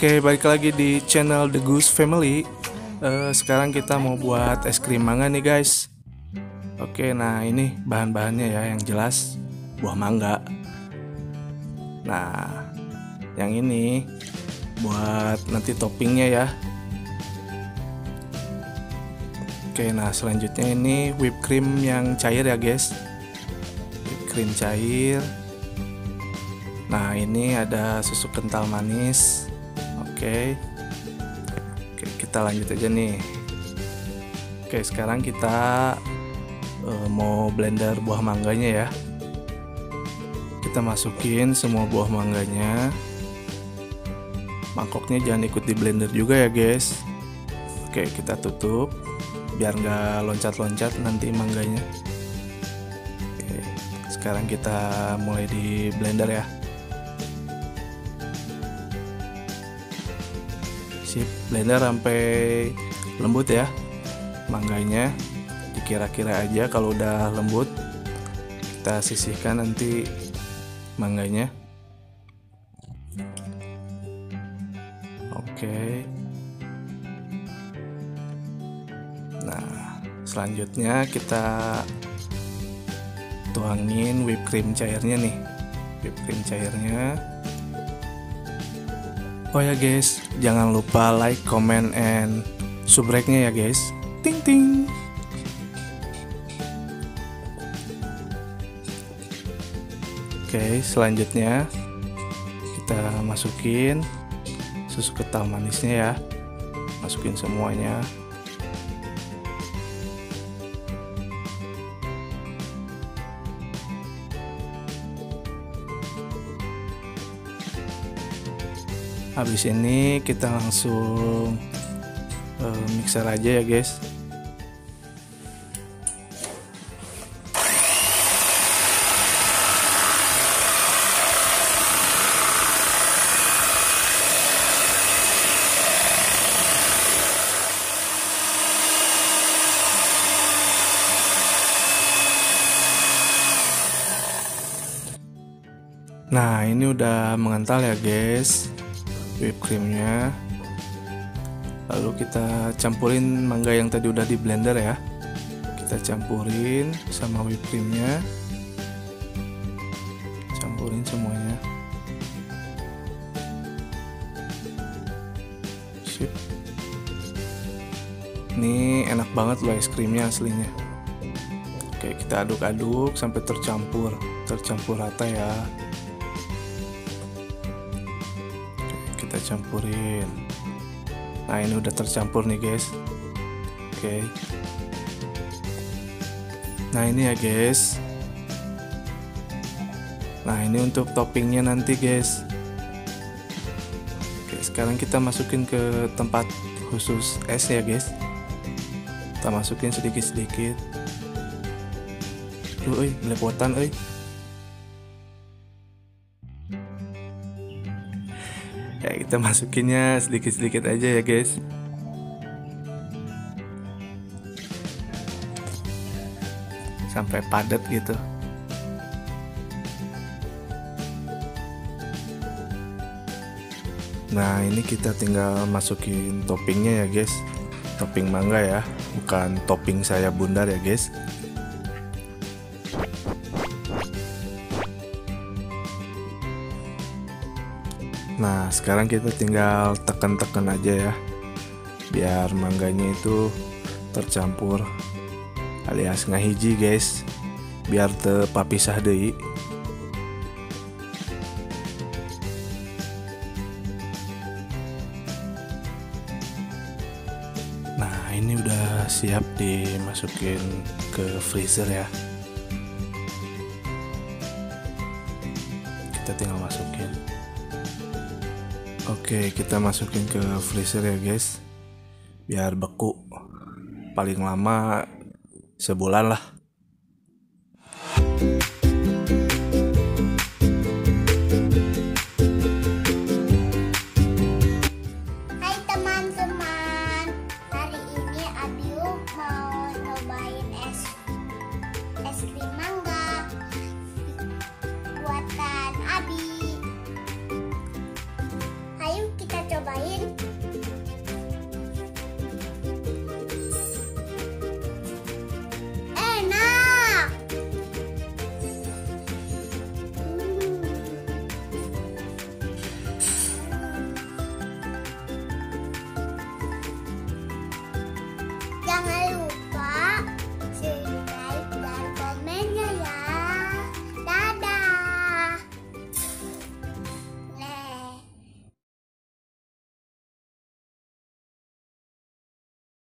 Oke, balik lagi di channel The Goose Family. Sekarang kita mau buat es krim mangga nih guys. Oke, nah ini bahan-bahannya ya, yang jelas buah mangga. Nah, yang ini buat nanti toppingnya ya. Oke, nah selanjutnya ini whipped cream yang cair ya guys. Whipped cream cair. Nah, ini ada susu kental manis. Oke, kita lanjut aja nih. Oke, sekarang kita mau blender buah mangganya ya. Kita masukin semua buah mangganya. Mangkoknya jangan ikut di blender juga ya guys. Oke, kita tutup biar nggak loncat-loncat nanti mangganya. Oke, sekarang kita mulai di blender ya. Sip, blender sampai lembut ya mangganya. Dikira-kira aja kalau udah lembut, kita sisihkan nanti mangganya. Oke. Nah, selanjutnya kita tuangin whipped cream cairnya nih. Whipped cream cairnya. Oh ya guys, jangan lupa like, comment, and subscribe-nya ya guys. Ting ting. Oke, selanjutnya kita masukin susu kental manisnya ya. Masukin semuanya. Habis ini kita langsung mixer aja ya guys. Nah, ini udah mengental ya guys whipped creamnya. Lalu kita campurin mangga yang tadi udah di blender ya. Kita campurin sama whipped creamnya. Campurin semuanya. Sip. Ini enak banget loh es krimnya aslinya. Oke, kita aduk-aduk sampai tercampur rata ya. Kita campurin. Nah, ini udah tercampur nih guys. Oke. Nah, ini ya guys. Nah, ini untuk toppingnya nanti guys. Oke, sekarang kita masukin ke tempat khusus es ya guys. Kita masukin sedikit-sedikit. Duh, belepotan ya, kita masukinnya sedikit-sedikit aja ya guys. Sampai padat gitu. Nah, ini kita tinggal masukin toppingnya ya guys. Topping mangga ya, bukan topping saya bundar ya guys. Nah, sekarang kita tinggal tekan-tekan aja ya, biar mangganya itu tercampur alias ngahiji guys, biar teu papisah deui. Nah, ini udah siap dimasukin ke freezer ya. Kita tinggal masukin. Oke, kita masukin ke freezer ya guys, biar beku. Paling lama sebulan lah.